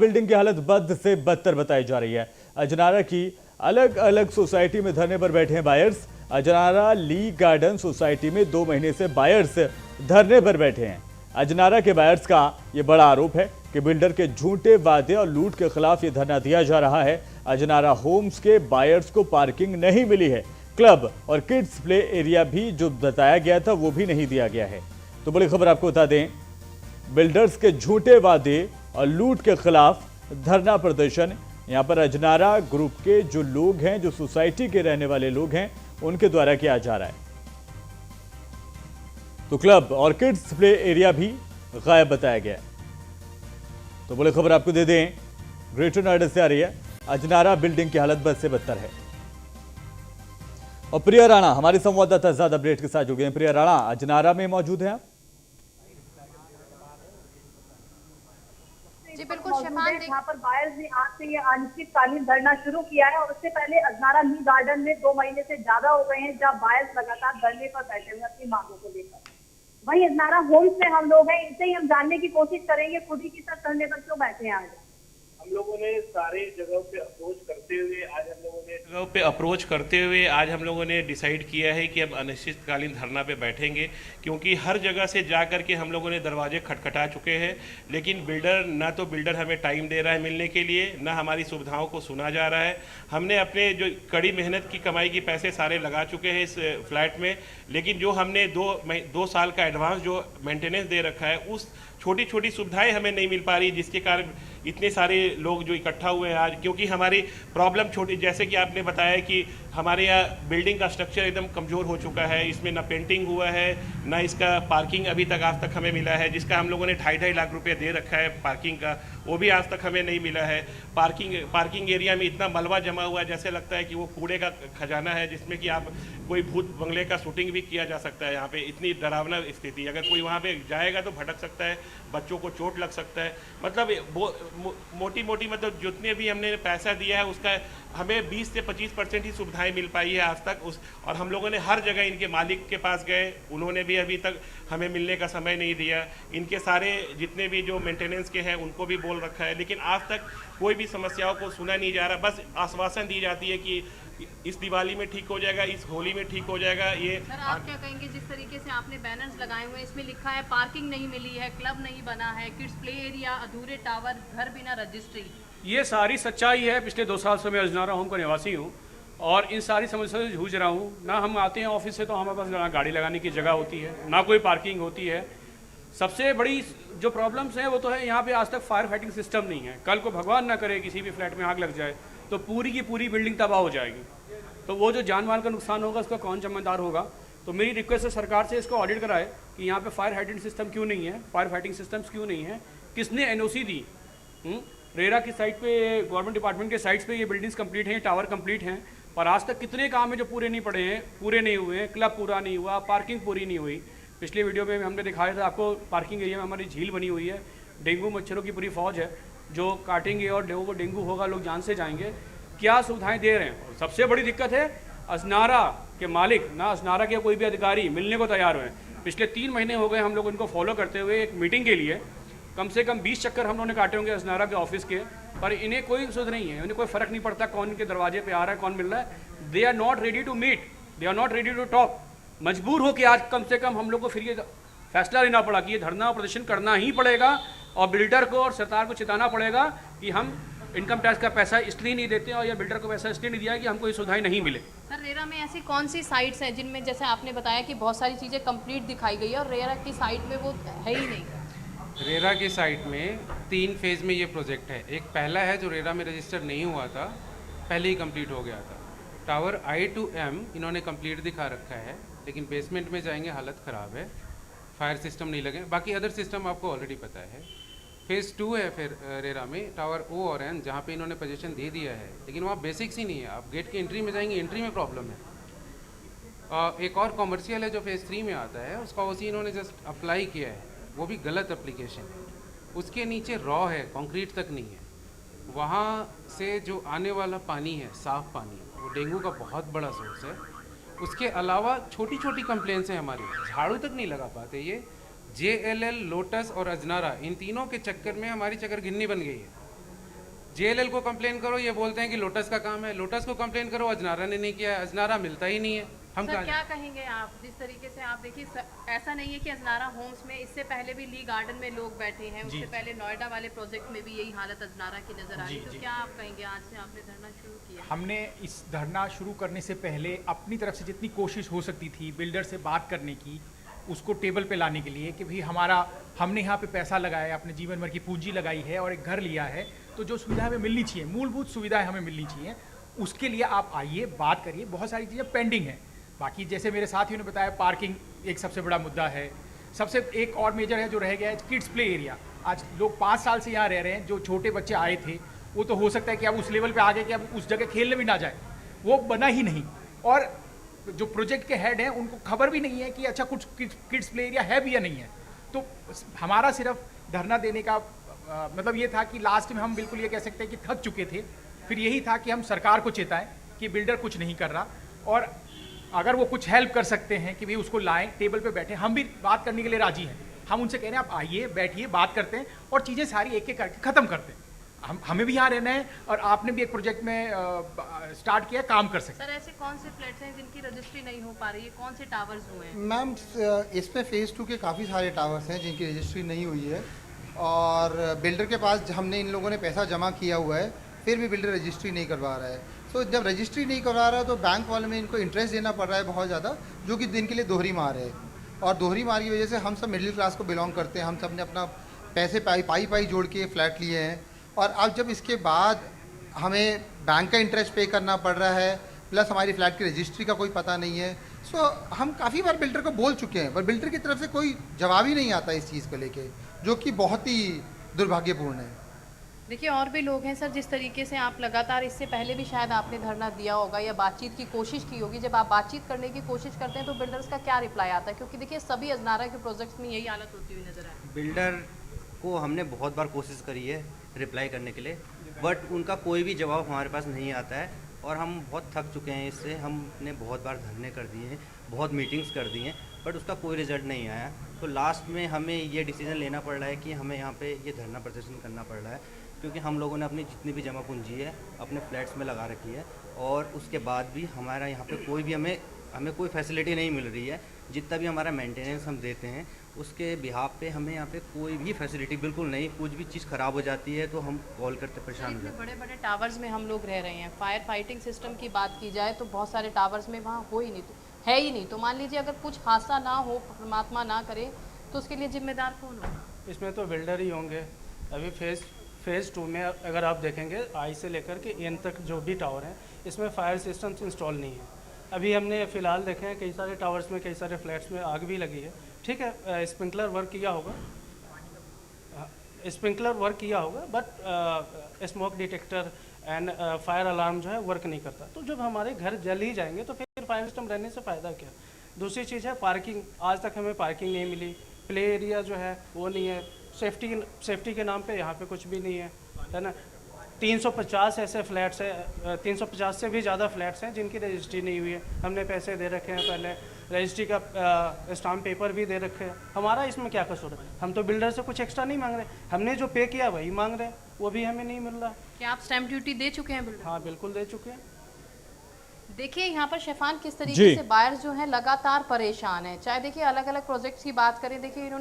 Building की हालत बद से बदतर बताई जा रही है। अजनारा की अलग अलग सोसाइटी में धरने पर बैठे हैं बायर्स। अजनारा ली गार्डन सोसाइटी में 2 महीने से बायर्स धरने पर बैठे हैं। अजनारा के बायर्स का यह बड़ा आरोप है कि बिल्डर के झूठे वादे और लूट के खिलाफ यह धरना दिया जा रहा है। अजनारा होम्स के बायर्स को पार्किंग नहीं मिली है। क्लब और किड्स प्ले एरिया भी जो बताया गया था वो भी नहीं दिया गया है। तो बड़ी खबर आपको बता दें, बिल्डर्स के झूठे वादे और लूट के खिलाफ धरना प्रदर्शन यहां पर अजनारा ग्रुप के जो लोग हैं, जो सोसाइटी के रहने वाले लोग हैं, उनके द्वारा किया जा रहा है। तो क्लब और किड्स प्ले एरिया भी गायब बताया गया है। तो बड़ी खबर आपको दे दें, ग्रेटर नोएडा से आ रही है। अजनारा बिल्डिंग की हालत बद से बदतर है। और प्रिया राणा हमारे संवाददाता ज्यादा अपडेट के साथ जुड़ गए हैं। प्रिया राणा, अजनारा में मौजूद हैं आप? जी बिल्कुल शफान, यहाँ पर बायर्स ने आज से ये अनिश्चितकालीन धरना शुरू किया है और उससे पहले अजनारा ली गार्डन में 2 महीने से ज्यादा हो गए हैं जहाँ बायर्स लगातार धरने पर बैठे हुए अपनी मांगों को लेकर। वहीं अजनारा होम्स में हम लोग हैं, इनसे ही हम जानने की कोशिश करेंगे खुद ही की सब धरने पर क्यों बैठे हैं। आज हम लोगों ने सारे जगहों पे अप्रोच करते हुए आज हम लोगों ने डिसाइड किया है कि अब अनिश्चितकालीन धरना पे बैठेंगे, क्योंकि हर जगह से जा करके हम लोगों ने दरवाजे खटखटा चुके हैं, लेकिन बिल्डर हमें टाइम दे रहा है मिलने के लिए, ना हमारी सुविधाओं को सुना जा रहा है। हमने अपने जो कड़ी मेहनत की कमाई की पैसे सारे लगा चुके हैं इस फ्लैट में, लेकिन जो हमने 2 साल का एडवांस जो मेंटेनेंस दे रखा है उस छोटी छोटी सुविधाएं हमें नहीं मिल पा रही, जिसके कारण इतने सारे लोग जो इकट्ठा हुए हैं आज। क्योंकि हमारी प्रॉब्लम छोटी, जैसे कि आपने बताया कि हमारे यहाँ बिल्डिंग का स्ट्रक्चर एकदम कमज़ोर हो चुका है, इसमें ना पेंटिंग हुआ है, ना इसका पार्किंग अभी तक आज तक हमें मिला है, जिसका हम लोगों ने 2.5 लाख रुपये दे रखा है पार्किंग का, वो भी आज तक हमें नहीं मिला है। पार्किंग एरिया में इतना मलबा जमा हुआ है जैसे लगता है कि वो कूड़े का खजाना है, जिसमें कि आप कोई भूत बंगले का शूटिंग भी किया जा सकता है। यहाँ पे इतनी डरावना स्थिति, अगर कोई वहाँ पे जाएगा तो भटक सकता है, बच्चों को चोट लग सकता है। मतलब मोटी मतलब जितने भी हमने पैसा दिया है उसका हमें 20 से 25% ही सुविधाएं मिल पाई है आज तक। और हम लोगों ने हर जगह इनके मालिक के पास गए, उन्होंने भी अभी तक हमें मिलने का समय नहीं दिया। इनके सारे जितने भी जो मेंटेनेंस के हैं उनको भी बोल रखा है, लेकिन आज तक कोई भी समस्याओं को सुना नहीं जा रहा। बस आश्वासन दी जाती है कि इस दिवाली में ठीक हो जाएगा, इस होली में ठीक हो जाएगा। ये सर आप क्या कहेंगे, जिस तरीके से आपने बैनर्स लगाए हुए हैं, इसमें लिखा है पार्किंग नहीं मिली है, क्लब नहीं बना है, किड्स प्ले एरिया, अधूरे टावर, घर बिना रजिस्ट्री, ये सारी सच्चाई है। पिछले 2 साल से मैं अजनारा होम का निवासी हूँ और इन सारी समस्याओं से जूझ रहा हूँ। ना हम आते हैं ऑफिस से तो हमारे पास ना गाड़ी लगाने की जगह होती है, ना कोई पार्किंग होती है। सबसे बड़ी जो प्रॉब्लम्स हैं वो तो है यहाँ पे आज तक फायर फाइटिंग सिस्टम नहीं है। कल को भगवान ना करे किसी भी फ्लैट में आग लग जाए तो पूरी की पूरी बिल्डिंग तबाह हो जाएगी, तो वो जो जान माल का नुकसान होगा उसका कौन जिम्मेदार होगा। तो मेरी रिक्वेस्ट है सरकार से इसको ऑडिट कराए कि यहाँ पे फायर हाइड्रेंट सिस्टम क्यों नहीं है, फायर फाइटिंग सिस्टम्स क्यों नहीं है, किसने एनओसी दी। रेरा की साइट पे, गवर्नमेंट डिपार्टमेंट के साइट्स पे ये बिल्डिंग्स कंप्लीट हैं, टावर कंप्लीट हैं, पर आज तक कितने काम हैं जो पूरे नहीं पड़े हैं, पूरे नहीं हुए हैं। क्लब पूरा नहीं हुआ, पार्किंग पूरी नहीं हुई। पिछले वीडियो में हमने दिखाया था आपको, पार्किंग एरिया में हमारी झील बनी हुई है, डेंगू मच्छरों की पूरी फौज है जो काटेंगे और डेंगू होगा, लोग जान से जाएंगे। क्या सुविधाएं दे रहे हैं। और सबसे बड़ी दिक्कत है अजनारा के मालिक, ना अजनारा के कोई भी अधिकारी मिलने को तैयार हुए। पिछले 3 महीने हो गए हम लोग इनको फॉलो करते हुए। एक मीटिंग के लिए कम से कम 20 चक्कर हम लोगों ने काटे होंगे अजनारा के ऑफिस के, पर इन्हें कोई सुध नहीं है, इन्हें कोई फर्क नहीं पड़ता कौन इनके दरवाजे पे आ रहा है, कौन मिल रहा है। They are not ready to meet, they are not ready to talk. मजबूर हो कि आज कम से कम हम लोग को फिर ये फैसला लेना पड़ा कि ये धरना प्रदर्शन करना ही पड़ेगा और बिल्डर को और सरकार को चिताना पड़ेगा कि हम इनकम टैक्स का पैसा इसलिए नहीं देते और या बिल्डर को पैसा इसलिए नहीं दिया कि हमको ये सुविधाएं नहीं मिले। सर रेरा में ऐसी कौन सी साइट्स हैं जिनमें जैसे आपने बताया कि बहुत सारी चीज़ें कंप्लीट दिखाई गई है और रेरा की साइट में वो है ही नहीं। रेरा की साइट में 3 फेज़ में ये प्रोजेक्ट है। एक पहला है जो रेरा में रजिस्टर नहीं हुआ था, पहले ही कंप्लीट हो गया था। टावर I to M इन्होंने कंप्लीट दिखा रखा है, लेकिन बेसमेंट में जाएंगे हालत ख़राब है, फायर सिस्टम नहीं लगे। बाकी अदर सिस्टम आपको ऑलरेडी पता है। फेज़ 2 है फिर रेरा में, टावर O और N, जहाँ पे इन्होंने पोजीशन दे दिया है, लेकिन वहाँ बेसिक्स ही नहीं है। आप गेट की एंट्री में जाएंगे, एंट्री में प्रॉब्लम है। एक और कॉमर्शियल है जो फेज़ 3 में आता है, उसका उसी इन्होंने जस्ट अप्लाई किया है, वो भी गलत एप्लीकेशन है। उसके नीचे रॉ है, कंक्रीट तक नहीं है। वहाँ से जो आने वाला पानी है, साफ़ पानी, वो डेंगू का बहुत बड़ा सोर्स है। उसके अलावा छोटी छोटी कंप्लेंट्स हैं हमारी, झाड़ू तक नहीं लगा पाते ये। JLL, लोटस और अजनारा, इन तीनों के चक्कर में हमारी चक्कर गिन्नी बन गई है। JLL को कंप्लेन करो, ये बोलते हैं कि लोटस का काम है। लोटस को कंप्लेन करो, अजनारा ने नहीं किया है। अजनारा मिलता ही नहीं है। हम सर कहाँ क्या कहेंगे आप, जिस तरीके से आप देखिए ऐसा नहीं है कि अजनारा होम्स में, इससे पहले भी ली गार्डन में लोग बैठे हैं, उससे पहले नोएडा वाले प्रोजेक्ट में भी यही हालत अजनारा की नजर आ रही है, तो क्या आप कहेंगे आज से आपने धरना शुरू किया? हमने इस धरना शुरू करने से पहले अपनी तरफ से जितनी कोशिश हो सकती थी बिल्डर से बात करने की, उसको टेबल पे लाने के लिए कि भाई हमने यहाँ पे पैसा लगाया है, अपने जीवन भर की पूंजी लगाई है और एक घर लिया है, तो जो सुविधाएं हमें मिलनी चाहिए, मूलभूत सुविधाएं हमें मिलनी चाहिए, उसके लिए आप आइए, बात करिए। बहुत सारी चीज़ें पेंडिंग हैं। बाकी जैसे मेरे साथियों ने बताया, पार्किंग एक सबसे बड़ा मुद्दा है। सबसे एक और मेजर है जो रह गया है, किड्स प्ले एरिया। आज लोग 5 साल से यहाँ रह रहे हैं, जो छोटे बच्चे आए थे वो तो हो सकता है कि अब उस लेवल पे आ गए कि अब उस जगह खेलने भी ना जाए, वो बना ही नहीं। और जो प्रोजेक्ट के हेड हैं उनको खबर भी नहीं है कि अच्छा कुछ किड्स प्ले एरिया है भी या नहीं है। तो हमारा सिर्फ धरना देने का मतलब ये था कि लास्ट में हम बिल्कुल ये कह सकते हैं कि थक चुके थे। फिर यही था कि हम सरकार को चेताएं कि बिल्डर कुछ नहीं कर रहा, और अगर वो कुछ हेल्प कर सकते हैं कि भाई उसको लाएं, टेबल पे बैठे, हम भी बात करने के लिए राजी हैं। हम उनसे कह रहे हैं आप आइए, बैठिए, बात करते हैं और चीज़ें सारी एक एक करके ख़त्म करते हैं। हमें भी यहाँ रहना है और आपने भी एक प्रोजेक्ट में स्टार्ट किया, काम कर सकते हैं। सर ऐसे कौन से फ्लैट्स हैं जिनकी रजिस्ट्री नहीं हो पा रही है, कौन से टावर्स हुए हैं? मैम, इसमें फ़ेज़ 2 के काफ़ी सारे टावर्स हैं जिनकी रजिस्ट्री नहीं हुई है, और बिल्डर के पास हमने इन लोगों ने पैसा जमा किया हुआ है, फिर भी बिल्डर रजिस्ट्री नहीं करवा रहा है। तो जब रजिस्ट्री नहीं करवा रहा है तो बैंक वाले में इनको इंटरेस्ट देना पड़ रहा है बहुत ज़्यादा, जो कि दिन के लिए दोहरी मार है। और दोहरी मार की वजह से हम सब मिडिल क्लास को बिलोंग करते हैं, हम सब ने अपना पैसे पाई जोड़ के फ्लैट लिए हैं, और अब जब इसके बाद हमें बैंक का इंटरेस्ट पे करना पड़ रहा है, प्लस हमारी फ्लैट की रजिस्ट्री का कोई पता नहीं है। सो हम काफ़ी बार बिल्डर को बोल चुके हैं, पर बिल्डर की तरफ से कोई जवाब ही नहीं आता इस चीज़ को लेके, जो कि बहुत ही दुर्भाग्यपूर्ण है। देखिए और भी लोग हैं सर, जिस तरीके से आप लगातार, इससे पहले भी शायद आपने धरना दिया होगा या बातचीत की कोशिश की होगी, जब आप बातचीत करने की कोशिश करते हैं तो बिल्डर्स का क्या रिप्लाई आता है? क्योंकि देखिए सभी अजनारा के प्रोजेक्ट्स में यही हालत होती हुई नजर आई। बिल्डर को हमने बहुत बार कोशिश करी है रिप्लाई करने के लिए, बट उनका कोई भी जवाब हमारे पास नहीं आता है, और हम बहुत थक चुके हैं इससे। हमने बहुत बार धरने कर दिए हैं, बहुत मीटिंग्स कर दी हैं, बट उसका कोई रिजल्ट नहीं आया। तो लास्ट में हमें ये डिसीजन लेना पड़ रहा है कि हमें यहाँ पे ये धरना प्रदर्शन करना पड़ रहा है, क्योंकि हम लोगों ने अपनी जितनी भी जमा पूंजी है अपने फ्लैट्स में लगा रखी है, और उसके बाद भी हमारा यहाँ पे कोई भी हमें कोई फैसिलिटी नहीं मिल रही है। जितना भी हमारा मेंटेनेंस हम देते हैं उसके बिहाफ पे हमें यहाँ पे कोई भी फैसिलिटी बिल्कुल नहीं। कुछ भी चीज़ ख़राब हो जाती है तो हम कॉल करते परेशान हो जाते हैं। बड़े बड़े टावर्स में हम लोग रह रहे हैं, फायर फाइटिंग सिस्टम की बात की जाए तो बहुत सारे टावर्स में वहाँ हो ही नहीं, तो है ही नहीं। तो मान लीजिए अगर कुछ हादसा ना हो, परमात्मा ना करे, तो उसके लिए जिम्मेदार कौन होगा? इसमें तो बिल्डर ही होंगे। अभी फेज़ 2 में अगर आप देखेंगे, आई से लेकर के एन तक जो भी टावर हैं, इसमें फायर सिस्टम्स इंस्टॉल नहीं है। अभी हमने फ़िलहाल देखे हैं कई सारे टावर्स में, कई सारे फ्लैट्स में आग भी लगी है। ठीक है, स्प्रिंकलर वर्क किया होगा, but smoke detector and fire alarm जो है वर्क नहीं करता। तो जब हमारे घर जल ही जाएंगे तो फिर फायर सिस्टम रहने से फ़ायदा क्या? दूसरी चीज़ है पार्किंग। आज तक हमें पार्किंग नहीं मिली, प्ले एरिया जो है वो नहीं है, सेफ्टी के नाम पे यहाँ पे कुछ भी नहीं है ना। 350 ऐसे फ्लैट्स हैं, 350 से भी ज़्यादा फ्लैट्स हैं जिनकी रजिस्ट्री नहीं हुई है। हमने पैसे दे रखे हैं, पहले रजिस्ट्री का स्टाम्प पेपर भी दे रखे हैं। हमारा इसमें क्या कसूर है? हम तो बिल्डर से कुछ एक्स्ट्रा नहीं मांग रहे, हमने जो पे किया वही मांग रहे हैं, वो भी हमें नहीं मिल रहा। क्या आप स्टैम्प ड्यूटी दे चुके हैं बिल्डर? हाँ बिल्कुल दे चुके हैं। देखिए यहाँ पर शैफान किस तरीके से बायर्स जो हैं लगातार परेशान हैं। चाहे देखिए अलग अलग प्रोजेक्ट्स की बात करें, देखिए इन्होंने